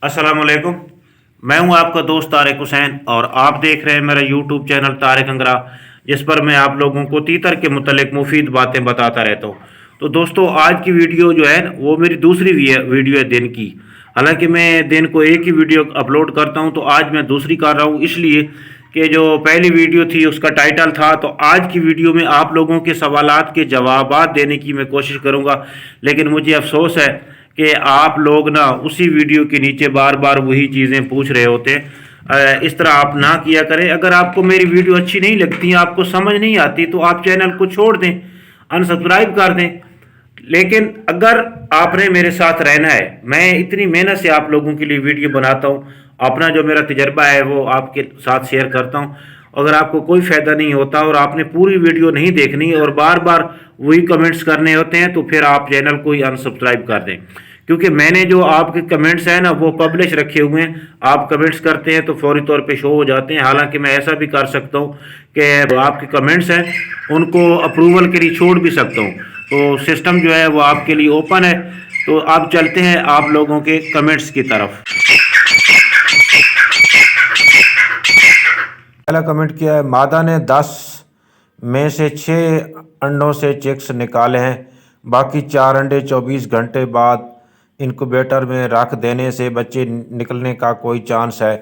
अस्सलाम वालेकुम। मैं हूं आपका दोस्त तारिक हुसैन और आप देख रहे हैं मेरा यूट्यूब चैनल तारिक अंगरा, जिस पर मैं आप लोगों को तीतर के मुतल्लिक मुफीद बातें बताता रहता हूं। तो दोस्तों, आज की वीडियो जो है वो मेरी दूसरी वीडियो है दिन की। हालांकि मैं दिन को एक ही वीडियो अपलोड करता हूं, तो आज मैं दूसरी कर रहा हूं, इसलिए कि जो पहली वीडियो थी उसका टाइटल था। तो आज की वीडियो में आप लोगों के सवालात के जवाबात देने की मैं कोशिश करूंगा, लेकिन मुझे अफसोस है कि आप लोग ना उसी वीडियो के नीचे बार बार वही चीज़ें पूछ रहे होते हैं। इस तरह आप ना किया करें। अगर आपको मेरी वीडियो अच्छी नहीं लगती, आपको समझ नहीं आती, तो आप चैनल को छोड़ दें, अनसब्सक्राइब कर दें। लेकिन अगर आपने मेरे साथ रहना है, मैं इतनी मेहनत से आप लोगों के लिए वीडियो बनाता हूँ, अपना जो मेरा तजर्बा है वो आपके साथ शेयर करता हूँ। अगर आपको कोई फ़ायदा नहीं होता और आपने पूरी वीडियो नहीं देखनी और बार बार वही कमेंट्स करने होते हैं, तो फिर आप चैनल को ही अनसब्सक्राइब कर दें। क्योंकि मैंने जो आपके कमेंट्स हैं ना वो पब्लिश रखे हुए हैं। आप कमेंट्स करते हैं तो फौरी तौर पे शो हो जाते हैं। हालांकि मैं ऐसा भी कर सकता हूँ कि आपके कमेंट्स हैं उनको अप्रूवल के लिए छोड़ भी सकता हूँ। तो सिस्टम जो है वो आपके लिए ओपन है। तो अब चलते हैं आप लोगों के कमेंट्स की तरफ। पहला कमेंट किया है, मादा ने 10 में से 6 अंडों से चिक्स निकाले हैं, बाकी 4 अंडे 24 घंटे बाद इनक्यूबेटर में रख देने से बच्चे निकलने का कोई चांस है?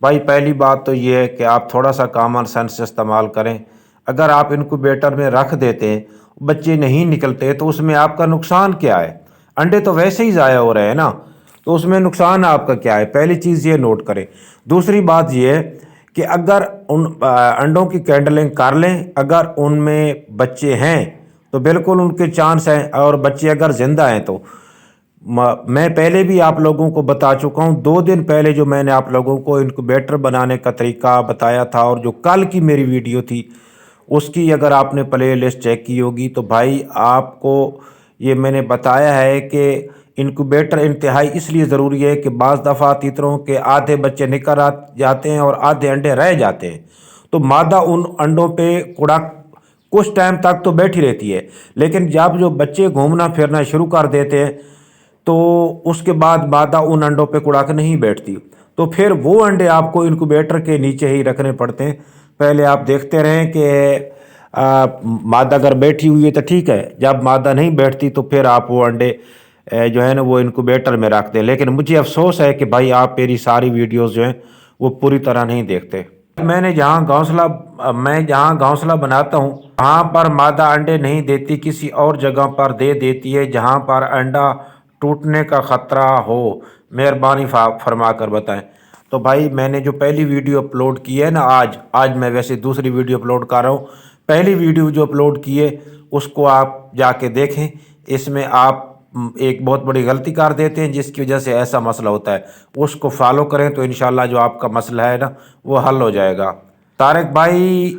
भाई पहली बात तो ये है कि आप थोड़ा सा कॉमन सेंस इस्तेमाल करें। अगर आप इनक्यूबेटर में रख देते हैं, बच्चे नहीं निकलते, तो उसमें आपका नुकसान क्या है? अंडे तो वैसे ही ज़ाया हो रहे हैं ना, तो उसमें नुकसान आपका क्या है? पहली चीज़ ये नोट करें। दूसरी बात ये है कि अगर उन अंडों की कैंडलिंग कर लें, अगर उनमें बच्चे हैं तो बिल्कुल उनके चांस हैं, और बच्चे अगर ज़िंदा हैं तो मैं पहले भी आप लोगों को बता चुका हूं। 2 दिन पहले जो मैंने आप लोगों को इनक्यूबेटर बनाने का तरीका बताया था, और जो कल की मेरी वीडियो थी उसकी अगर आपने प्ले लिस्ट चेक की होगी, तो भाई आपको ये मैंने बताया है कि इनक्यूबेटर इंतहाई इसलिए ज़रूरी है कि बाज़ दफ़ा तीतरों के आधे बच्चे निकल जाते हैं और आधे अंडे रह जाते हैं। तो मादा उन अंडों पे कुड़क कुछ टाइम तक तो बैठी रहती है, लेकिन जब जो बच्चे घूमना फिरना शुरू कर देते हैं तो उसके बाद मादा उन अंडों पे कुड़ाक नहीं बैठती। तो फिर वो अंडे आपको इनक्यूबेटर के नीचे ही रखने पड़ते हैं। पहले आप देखते रहें कि मादा अगर बैठी हुई है तो ठीक है, जब मादा नहीं बैठती तो फिर आप वो अंडे जो है ना वो इनक्यूबेटर में रख दें। लेकिन मुझे अफसोस है कि भाई आप मेरी सारी वीडियोज़ जो हैं वो पूरी तरह नहीं देखते। मैं जहाँ घोंसला बनाता हूँ वहाँ पर मादा अंडे नहीं देती, किसी और जगह पर दे देती है जहाँ पर अंडा टूटने का ख़तरा हो। मेहरबानी फरमा कर बताएं। तो भाई मैंने जो पहली वीडियो अपलोड की है ना, आज मैं वैसे दूसरी वीडियो अपलोड कर रहा हूँ। पहली वीडियो जो अपलोड की है उसको आप जाके देखें। इसमें आप एक बहुत बड़ी गलती कर देते हैं जिसकी वजह से ऐसा मसला होता है। उसको फॉलो करें तो इंशाल्लाह जो आपका मसला है ना वो हल हो जाएगा। तारिक भाई,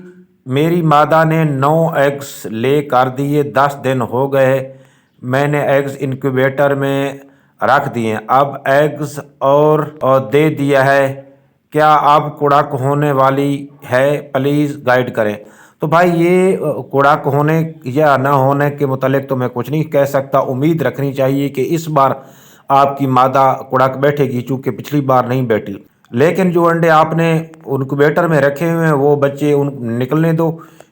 मेरी मादा ने 9 एग्स ले कर दिए, 10 दिन हो गए, मैंने एग्स इनक्यूबेटर में रख दिए, अब एग्स और दे दिया है, क्या अब कुड़क होने वाली है? प्लीज़ गाइड करें। तो भाई ये कुड़क होने या ना होने के मुतालिक तो मैं कुछ नहीं कह सकता। उम्मीद रखनी चाहिए कि इस बार आपकी मादा कुड़क बैठेगी, चूँकि पिछली बार नहीं बैठी। लेकिन जो अंडे आपने इनक्यूबेटर में रखे हुए हैं वो बच्चे उन निकलने दो,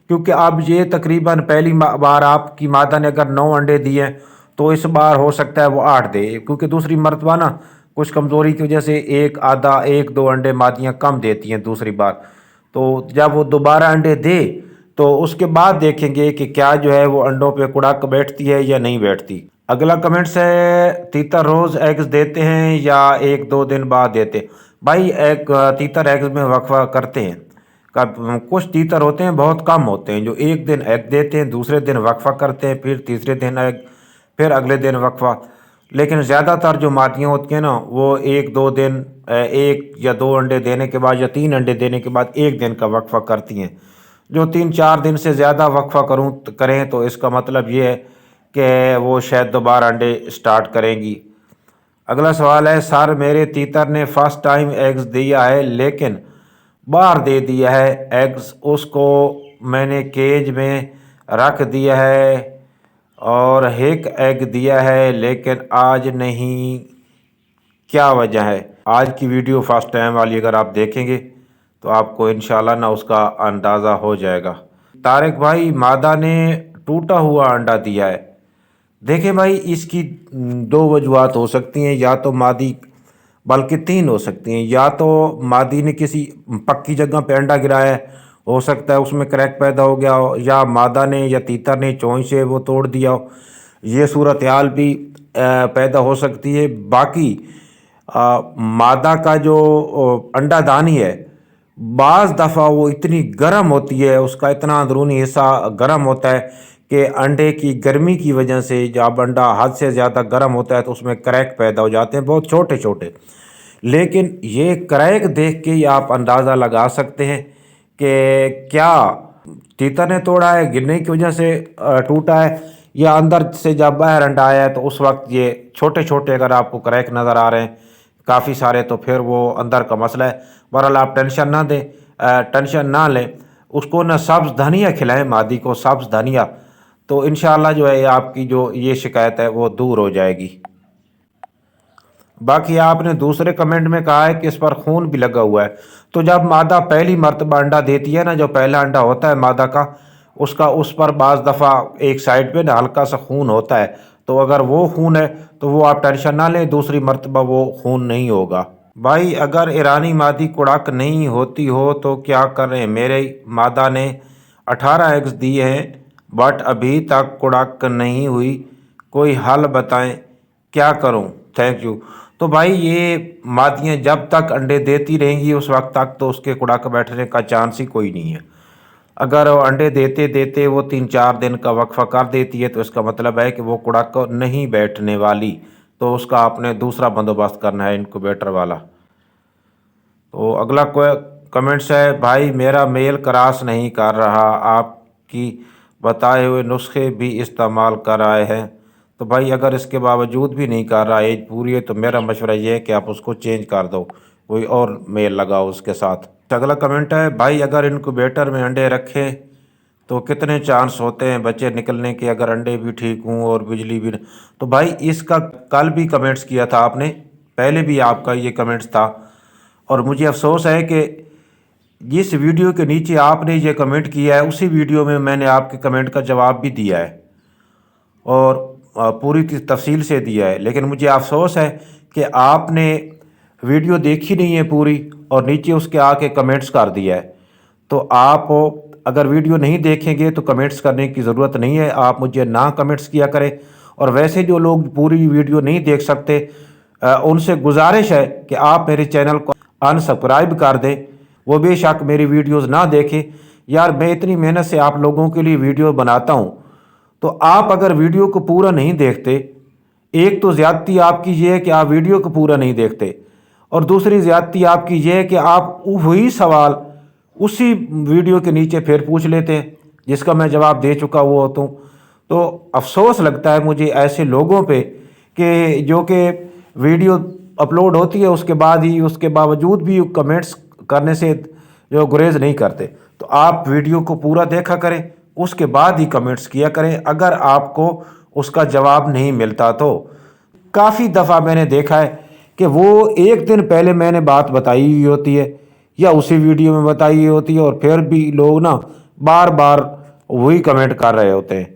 क्योंकि अब ये तकरीबन पहली बार आपकी मादा ने अगर 9 अंडे दिए तो इस बार हो सकता है वो 8 दे, क्योंकि दूसरी मरतबा ना कुछ कमज़ोरी की वजह से एक दो अंडे मादियाँ कम देती हैं दूसरी बार। तो जब वो दोबारा अंडे दे तो उसके बाद देखेंगे कि क्या जो है वो अंडों पे कुड़ाक बैठती है या नहीं बैठती। अगला कमेंट्स है, तीतर रोज़ एग्स देते हैं या 1-2 दिन बाद देते? भाई एक तीतर एग्स में वक्फा करते हैं। कुछ तीतर होते हैं बहुत कम होते हैं जो एक दिन एग देते हैं, दूसरे दिन वक्फा करते हैं, फिर तीसरे दिन एग, फिर अगले दिन वक्फा। लेकिन ज़्यादातर जो मादियाँ होती हैं ना वो 1-2 दिन, 1 या 2 अंडे देने के बाद या 3 अंडे देने के बाद 1 दिन का वक्फा करती हैं। जो 3-4 दिन से ज़्यादा वक्फा करें तो इसका मतलब ये है कि वो शायद दोबारा अंडे स्टार्ट करेंगी। अगला सवाल है, सर मेरे तीतर ने फर्स्ट टाइम एग्स दिया है लेकिन बाहर दे दिया है एग्स, उसको मैंने केज में रख दिया है और एक एग दिया है लेकिन आज नहीं کیا وجہ ہے؟ آج کی ویڈیو فرسٹ ٹائم والی اگر آپ دیکھیں گے تو آپ کو انشاءاللہ نہ اس کا اندازہ ہو جائے گا۔ طارق بھائی، مادہ نے ٹوٹا ہوا انڈا دیا ہے۔ دیکھیں بھائی، اس کی دو وجوہات ہو سکتی ہیں، یا تو مادی، بلکہ تین ہو سکتی ہیں۔ یا تو مادی نے کسی پکی جگہ پہ انڈا گرایا ہے، ہو سکتا ہے اس میں کریک پیدا ہو گیا ہو، یا مادہ نے یا تیتر نے چونچ سے وہ توڑ دیا ہو، یہ صورتحال بھی پیدا ہو سکتی ہے۔ باقی مادہ کا جو انڈا دانی ہے، بعض دفعہ وہ اتنی گرم ہوتی ہے، اس کا اتنا اندرونی حصہ گرم ہوتا ہے کہ انڈے کی گرمی کی وجہ سے جب انڈا حد سے زیادہ گرم ہوتا ہے تو اس میں کریک پیدا ہو جاتے ہیں، بہت چھوٹے چھوٹے۔ لیکن یہ کریک دیکھ کے ہی آپ اندازہ لگا سکتے ہیں کہ کیا تیتر نے توڑا ہے، گرنے کی وجہ سے ٹوٹا ہے، یا اندر سے جب باہر انڈا آیا ہے تو اس وقت یہ چھوٹے چھوٹے اگر آپ کو کریک نظر آ رہے ہیں کافی سارے، تو پھر وہ اندر کا مسئلہ ہے۔ بہرحال آپ ٹینشن نہ دیں، ٹینشن نہ لیں، اس کو نہ سبز دھنیا کھلائیں، مادی کو سبز دھنیا، تو انشاءاللہ جو ہے آپ کی جو یہ شکایت ہے وہ دور ہو جائے گی۔ باقی آپ نے دوسرے کمنٹ میں کہا ہے کہ اس پر خون بھی لگا ہوا ہے، تو جب مادہ پہلی مرتبہ انڈا دیتی ہے نا، جو پہلا انڈا ہوتا ہے مادہ کا اس پر بعض دفعہ ایک سائڈ پہ نا ہلکا سا خون ہوتا ہے، تو اگر وہ خون ہے تو وہ آپ ٹینشن نہ لیں، دوسری مرتبہ وہ خون نہیں ہوگا۔ بھائی، اگر ایرانی مادی کڑک نہیں ہوتی ہو تو کیا کریں؟ میرے مادہ نے 18 ایگز دیے ہیں بٹ ابھی تک کڑک نہیں ہوئی، کوئی حل بتائیں، کیا کروں؟ Thank you. تو بھائی، یہ مادیاں جب تک انڈے دیتی رہیں گی اس وقت تک تو اس کے کڑک بیٹھنے کا چانس ہی کوئی نہیں ہے۔ اگر وہ انڈے دیتے دیتے وہ 3-4 دن کا وقفہ کر دیتی ہے تو اس کا مطلب ہے کہ وہ کڑک نہیں بیٹھنے والی، تو اس کا آپ نے دوسرا بندوبست کرنا ہے انکوبیٹر والا۔ تو اگلا کوئی کمنٹس ہے، بھائی میرا میل کراس نہیں کر رہا، آپ کی بتائے ہوئے نسخے بھی استعمال کر آئے ہیں، تو بھائی اگر اس کے باوجود بھی نہیں کر رہا، ایج پوری ہے، تو میرا مشورہ یہ ہے کہ آپ اس کو چینج کر دو، کوئی اور میل لگاؤ اس کے ساتھ۔ اگلا کمنٹ ہے، بھائی اگر انکوبیٹر میں انڈے رکھیں تو کتنے چانس ہوتے ہیں بچے نکلنے کے اگر انڈے بھی ٹھیک ہوں اور بجلی بھی؟ تو بھائی اس کا کل بھی کمنٹس کیا تھا آپ نے، پہلے بھی آپ کا یہ کمنٹس تھا، اور مجھے افسوس ہے کہ جس ویڈیو کے نیچے آپ نے یہ کمنٹ کیا ہے اسی ویڈیو میں نے آپ کے کمنٹ کا جواب بھی دیا ہے اور پوری تفصیل سے دیا ہے، لیکن مجھے افسوس ہے کہ آپ نے ویڈیو دیکھی نہیں ہے پوری اور نیچے اس کے آ کے کمنٹس کر دیا ہے۔ تو آپ اگر ویڈیو نہیں دیکھیں گے تو کمنٹس کرنے کی ضرورت نہیں ہے، آپ مجھے نہ کمنٹس کیا کریں، اور ویسے جو لوگ پوری ویڈیو نہیں دیکھ سکتے ان سے گزارش ہے کہ آپ میرے چینل کو انسبسکرائب کر دیں، وہ بے شک میری ویڈیوز نہ دیکھیں۔ یار میں اتنی محنت سے آپ لوگوں کے لیے ویڈیو بناتا ہوں، تو آپ اگر ویڈیو کو پورا نہیں دیکھتے، ایک تو زیادتی آپ کی یہ ہے کہ آپ ویڈیو کو پورا نہیں دیکھتے، اور دوسری زیادتی آپ کی یہ ہے کہ آپ وہی سوال اسی ویڈیو کے نیچے پھر پوچھ لیتے ہیں جس کا میں جواب دے چکا ہوا ہوتا ہوں۔ تو افسوس لگتا ہے مجھے ایسے لوگوں پہ کہ جو کہ ویڈیو اپلوڈ ہوتی ہے اس کے بعد ہی اس کے باوجود بھی کمنٹس کرنے سے جو گریز نہیں کرتے۔ تو آپ ویڈیو کو پورا دیکھا کریں، اس کے بعد ہی کمنٹس کیا کریں اگر آپ کو اس کا جواب نہیں ملتا تو۔ کافی دفعہ میں نے دیکھا ہے کہ وہ ایک دن پہلے میں نے بات بتائی ہوئی ہوتی ہے یا اسی ویڈیو میں بتائی ہوئی ہوتی ہے، اور پھر بھی لوگ نا بار بار وہی کمنٹ کر رہے ہوتے ہیں۔